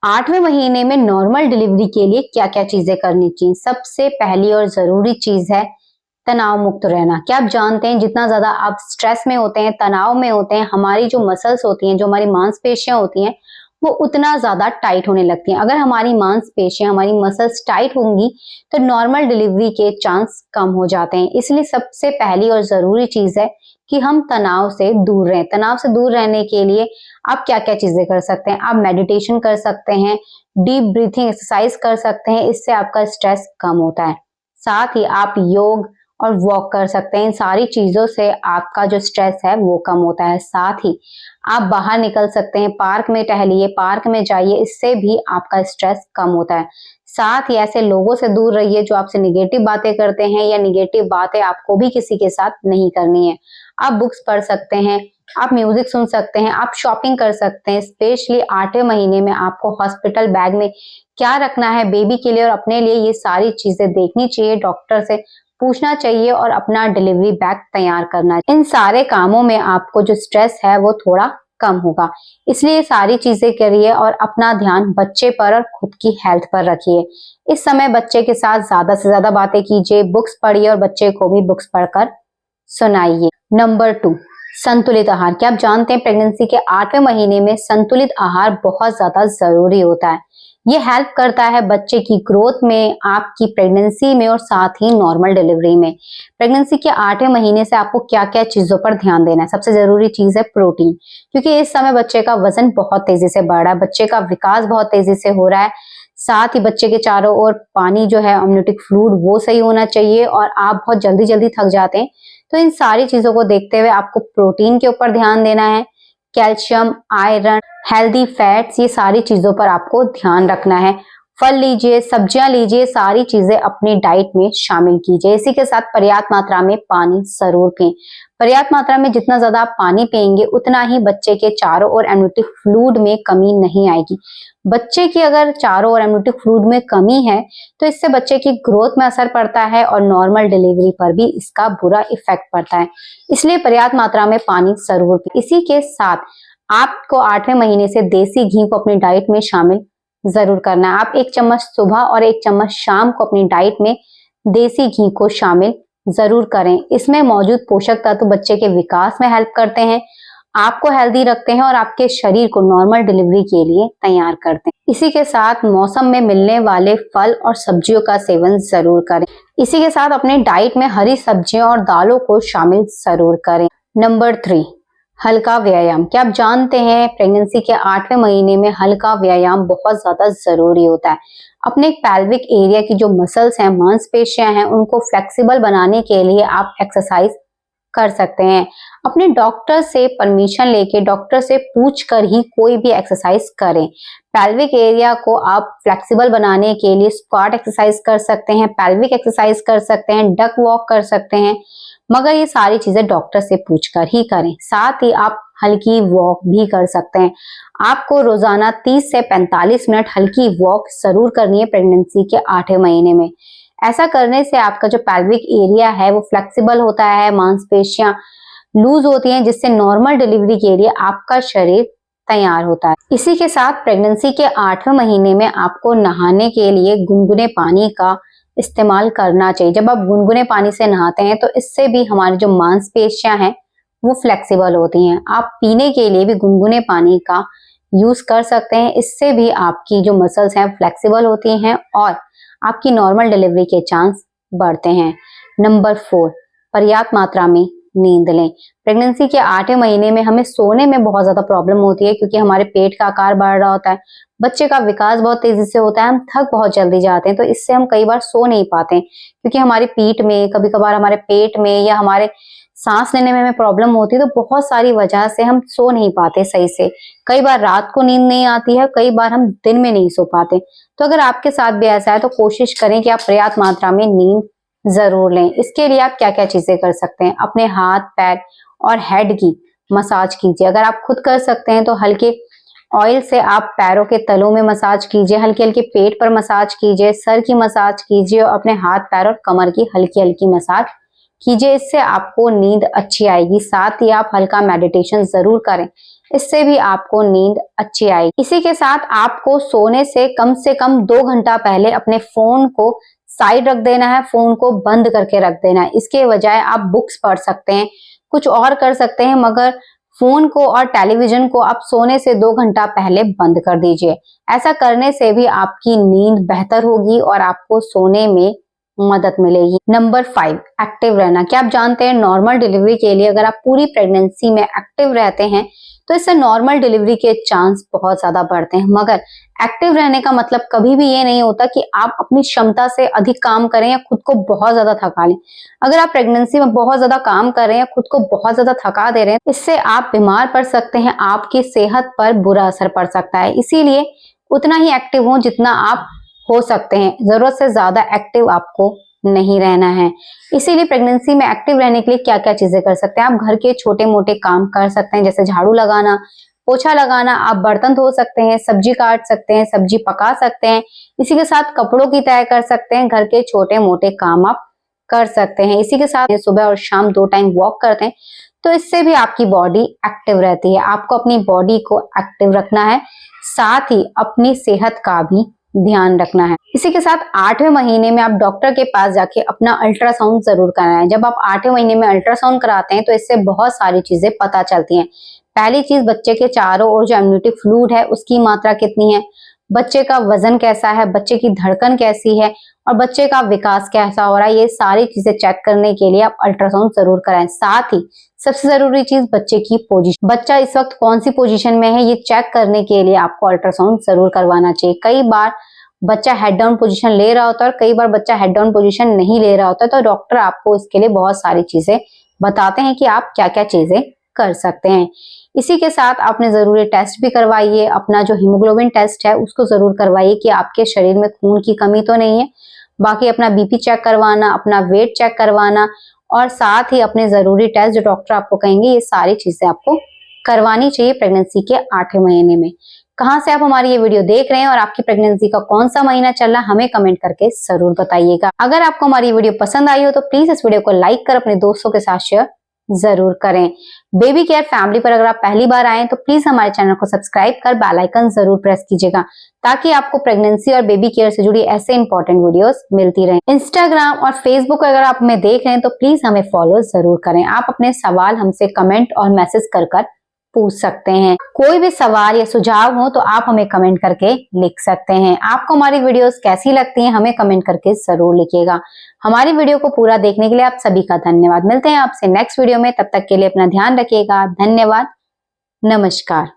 8वें महीने में normal delivery के लिए क्या क्या चीजें करनी चाहिए? सबसे पहली और जरूरी चीज है तनाव मुक्त रहना। क्या आप जानते हैं जितना ज्यादा आप स्ट्रेस में होते हैं, तनाव में होते हैं, हमारी जो मसल्स होती हैं, जो हमारी मांसपेशियां होती हैं, वो उतना ज्यादा टाइट होने लगती हैं। अगर हमारी मांसपेशियां, हमारी मसल्स टाइट होंगी तो नॉर्मल डिलीवरी के चांस कम हो जाते हैं। इसलिए सबसे पहली और जरूरी चीज है कि हम तनाव से दूर रहें। तनाव से दूर रहने के लिए आप क्या क्या चीजें कर सकते हैं? आप मेडिटेशन कर सकते हैं, डीप ब्रीथिंग एक्सरसाइज कर सकते हैं, इससे आपका स्ट्रेस कम होता है। साथ ही आप योग और वॉक कर सकते हैं। इन सारी चीजों से आपका जो स्ट्रेस है वो कम होता है। साथ ही आप बाहर निकल सकते हैं, पार्क में टहलिए, पार्क में जाइए, इससे भी आपका स्ट्रेस कम होता है। साथ ही ऐसे लोगों से दूर रहिए जो आपसे निगेटिव बातें करते हैं, या निगेटिव बातें आपको भी किसी के साथ नहीं करनी है। आप बुक्स पढ़ सकते हैं, आप म्यूजिक सुन सकते हैं, आप शॉपिंग कर सकते हैं। स्पेशली 8वें महीने में आपको हॉस्पिटल बैग में क्या रखना है बेबी के लिए और अपने लिए, ये सारी चीजें देखनी चाहिए, डॉक्टर से पूछना चाहिए और अपना डिलीवरी बैग तैयार करना। इन सारे कामों में आपको जो स्ट्रेस है वो थोड़ा कम होगा। इसलिए सारी चीजें करिए और अपना ध्यान बच्चे पर और खुद की हेल्थ पर रखिए। इस समय बच्चे के साथ ज्यादा से ज्यादा बातें कीजिए, बुक्स पढ़िए और बच्चे को भी बुक्स पढ़कर सुनाइए। नंबर 2, संतुलित आहार। क्या आप जानते हैं प्रेगनेंसी के 8वें महीने में संतुलित आहार बहुत ज्यादा जरूरी होता है। ये हेल्प करता है बच्चे की ग्रोथ में, आपकी प्रेगनेंसी में और साथ ही नॉर्मल डिलीवरी में। प्रेगनेंसी के 8वें महीने से आपको क्या क्या चीजों पर ध्यान देना है? सबसे जरूरी चीज है प्रोटीन, क्योंकि इस समय बच्चे का वजन बहुत तेजी से बढ़ रहा है, बच्चे का विकास बहुत तेजी से हो रहा है। साथ ही बच्चे के चारों ओर पानी जो है, अमनियोटिक फ्लूइड, वो सही होना चाहिए और आप बहुत जल्दी जल्दी थक जाते हैं। तो इन सारी चीजों को देखते हुए आपको प्रोटीन के ऊपर ध्यान देना है, कैल्शियम, आयरन, हेल्दी फैट्स, ये सारी चीजों पर आपको ध्यान रखना है। फल लीजिए, सब्जियां लीजिए, सारी चीजें अपनी डाइट में शामिल कीजिए। इसी के साथ पर्याप्त मात्रा में पानी जरूर पिएं। पर्याप्त मात्रा में जितना ज्यादा आप पानी पिएंगे उतना ही बच्चे के चारों ओर एमनियोटिक फ्लूइड में कमी नहीं आएगी। बच्चे की अगर चारों ओर एमनियोटिक फ्लूइड में कमी है तो इससे बच्चे की ग्रोथ में असर पड़ता है और नॉर्मल डिलीवरी पर भी इसका बुरा इफेक्ट पड़ता है। इसलिए पर्याप्त मात्रा में पानी जरूर पिएं। इसी के साथ आपको 8वें महीने से देसी घी को अपनी डाइट में शामिल जरूर करना है। आप 1 चम्मच सुबह और 1 चम्मच शाम को अपनी डाइट में देसी घी को शामिल जरूर करें। इसमें मौजूद पोषक तत्व बच्चे के विकास में हेल्प करते हैं, आपको हेल्दी रखते हैं और आपके शरीर को नॉर्मल डिलीवरी के लिए तैयार करते हैं। इसी के साथ मौसम में मिलने वाले फल और सब्जियों का सेवन जरूर करें। इसी के साथ अपने डाइट में हरी सब्जियों और दालों को शामिल जरूर करें। नंबर 3, हल्का व्यायाम। क्या आप जानते हैं प्रेगनेंसी के 8वें महीने में हल्का व्यायाम बहुत ज्यादा जरूरी होता है। अपने पैल्विक एरिया की जो मसल्स हैं, मांसपेशियां हैं, उनको फ्लेक्सिबल बनाने के लिए आप एक्सरसाइज कर सकते हैं। अपने डॉक्टर से परमिशन लेके, डॉक्टर से पूछ कर ही कोई भी एक्सरसाइज करें। पैल्विक एरिया को आप फ्लेक्सिबल बनाने के लिए स्क्वाट एक्सरसाइज कर सकते हैं, पैल्विक एक्सरसाइज कर सकते हैं, डक वॉक कर सकते हैं, मगर ये सारी चीजें डॉक्टर से पूछकर ही करें। साथ ही आप हल्की वॉक भी कर सकते हैं। आपको रोजाना 30 से 45 मिनट हल्की वॉक जरूर करनी है प्रेगनेंसी के 8वें महीने में। ऐसा करने से आपका जो पैल्विक एरिया है वो फ्लेक्सिबल होता है, मांसपेशियां लूज होती हैं, जिससे नॉर्मल डिलीवरी के लिए आपका शरीर तैयार होता है। इसी के साथ प्रेगनेंसी के 8वें महीने में आपको नहाने के लिए गुनगुने पानी का इस्तेमाल करना चाहिए। जब आप गुनगुने पानी से नहाते हैं तो इससे भी हमारी जो मांसपेशियां हैं वो फ्लेक्सिबल होती हैं। आप पीने के लिए भी गुनगुने पानी का यूज कर सकते हैं। इससे भी आपकी जो मसल्स हैं फ्लेक्सिबल होती हैं और आपकी नॉर्मल डिलीवरी के चांस बढ़ते हैं। नंबर 4, पर्याप्त मात्रा में नींद लें। प्रेगनेंसी के 8वें महीने में हमें सोने में बहुत ज्यादा प्रॉब्लम होती है, क्योंकि हमारे पेट का आकार बढ़ रहा होता है, बच्चे का विकास बहुत तेजी से होता है, हम थक बहुत जल्दी जाते हैं, तो इससे हम कई बार सो नहीं पाते हैं, क्योंकि हमारी पीठ में, कभी कभार हमारे पेट में या हमारे सांस लेने में हमें प्रॉब्लम होती है। तो बहुत सारी वजह से हम सो नहीं पाते सही से। कई बार रात को नींद नहीं आती है, कई बार हम दिन में नहीं सो पाते। तो अगर आपके साथ भी ऐसा है तो कोशिश करें कि आप पर्याप्त मात्रा में नींद जरूर लें। इसके लिए आप क्या क्या चीजें कर सकते हैं? अपने हाथ, पैर और हेड की मसाज कीजिए। अगर आप खुद कर सकते हैं तो हल्के ऑयल से आप पैरों के तलों में मसाज कीजिए, हल्के हल्के पेट पर मसाज कीजिए, सर की मसाज कीजिए और अपने हाथ, पैर और कमर की हल्की हल्की मसाज कीजिए। इससे आपको नींद अच्छी आएगी। साथ ही आप हल्का मेडिटेशन जरूर करें। इससे भी आपको नींद अच्छी आएगी। इसी के साथ आपको सोने से कम 2 घंटा पहले अपने फोन को साइड रख देना है, फोन को बंद करके रख देना है। इसके बजाय आप बुक्स पढ़ सकते हैं, कुछ और कर सकते हैं, मगर फोन को और टेलीविजन को आप सोने से 2 घंटा पहले बंद कर दीजिए। ऐसा करने से भी आपकी नींद बेहतर होगी और आपको सोने में मदद मिलेगी। नंबर 5, एक्टिव रहना। क्या आप जानते हैं नॉर्मल डिलीवरी के लिए अगर आप पूरी प्रेगनेंसी में एक्टिव रहते हैं तो इससे नॉर्मल डिलीवरी के चांस बहुत ज्यादा बढ़ते हैं। मगर एक्टिव रहने का मतलब कभी भी ये नहीं होता कि आप अपनी क्षमता से अधिक काम करें या खुद को बहुत ज्यादा थका लें। अगर आप प्रेगनेंसी में बहुत ज्यादा काम कर रहे हैं, खुद को बहुत ज्यादा थका दे रहे हैं, इससे आप बीमार पड़ सकते हैं, आपकी सेहत पर बुरा असर पड़ सकता है। इसीलिए उतना ही एक्टिव हो जितना आप हो सकते हैं, जरूरत से ज्यादा एक्टिव आपको नहीं रहना है। इसीलिए प्रेगनेंसी में एक्टिव रहने के लिए क्या क्या चीजें कर सकते हैं। आप घर के छोटे मोटे काम कर सकते हैं, जैसे झाड़ू लगाना, पोछा लगाना, आप बर्तन धो सकते हैं, सब्जी काट सकते हैं, सब्जी पका सकते हैं। इसी के साथ कपड़ों की तय कर सकते हैं, घर के छोटे मोटे काम आप कर सकते हैं। इसी के साथ सुबह और शाम 2 टाइम वॉक करते हैं, तो इससे भी आपकी बॉडी एक्टिव रहती है। आपको अपनी बॉडी को एक्टिव रखना है, साथ ही अपनी सेहत का भी ध्यान रखना है। इसी के साथ 8वें महीने में आप डॉक्टर के पास जाके अपना अल्ट्रासाउंड जरूर कराएं। जब आप 8वें महीने में अल्ट्रासाउंड कराते हैं तो इससे बहुत सारी चीजें पता चलती हैं। पहली चीज, बच्चे के चारों ओर जो एमनियोटिक फ्लूइड है उसकी मात्रा कितनी है, बच्चे का वजन कैसा है, बच्चे की धड़कन कैसी है और बच्चे का विकास कैसा हो रहा है, ये सारी चीजें चेक करने के लिए आप अल्ट्रासाउंड जरूर कराएं। साथ ही सबसे जरूरी चीज, बच्चे की पोजीशन, बच्चा इस वक्त कौन सी पोजीशन में है, ये चेक करने के लिए आपको अल्ट्रासाउंड जरूर करवाना चाहिए। कई बार बच्चा हेड डाउन पोजीशन ले रहा होता है और कई बार बच्चा हेड डाउन पोजीशन नहीं ले रहा होता है, तो डॉक्टर आपको इसके लिए बहुत सारी चीजें बताते हैं कि आप क्या क्या चीजें कर सकते हैं। इसी के साथ आपने जरूरी टेस्ट भी करवाइए। अपना जो हीमोग्लोबिन टेस्ट है उसको जरूर करवाइए कि आपके शरीर में खून की कमी तो नहीं है। बाकी अपना बीपी चेक करवाना, अपना वेट चेक करवाना और साथ ही अपने जरूरी टेस्ट जो डॉक्टर आपको कहेंगे, ये सारी चीजें आपको करवानी चाहिए प्रेगनेंसी के 8वें महीने में। कहां से आप हमारी ये वीडियो देख रहे हैं और आपकी प्रेगनेंसी का कौन सा महीना चल रहा है, हमें कमेंट करके जरूर बताइएगा। अगर आपको हमारी ये वीडियो पसंद आई हो तो प्लीज इस वीडियो को लाइक कर अपने दोस्तों के साथ शेयर जरूर करें। बेबी केयर फैमिली पर अगर आप पहली बार आए तो प्लीज हमारे चैनल को सब्सक्राइब कर बेल आइकन जरूर प्रेस कीजिएगा, ताकि आपको प्रेगनेंसी और बेबी केयर से जुड़ी ऐसे इंपॉर्टेंट वीडियोस मिलती रहें। इंस्टाग्राम और फेसबुक अगर आप हमें देख रहे हैं तो प्लीज हमें फॉलो जरूर करें। आप अपने सवाल हमसे कमेंट और मैसेज कर पूछ सकते हैं। कोई भी सवाल या सुझाव हो तो आप हमें कमेंट करके लिख सकते हैं। आपको हमारी वीडियोस कैसी लगती हैं हमें कमेंट करके जरूर लिखिएगा। हमारी वीडियो को पूरा देखने के लिए आप सभी का धन्यवाद। मिलते हैं आपसे नेक्स्ट वीडियो में, तब तक के लिए अपना ध्यान रखिएगा। धन्यवाद, नमस्कार।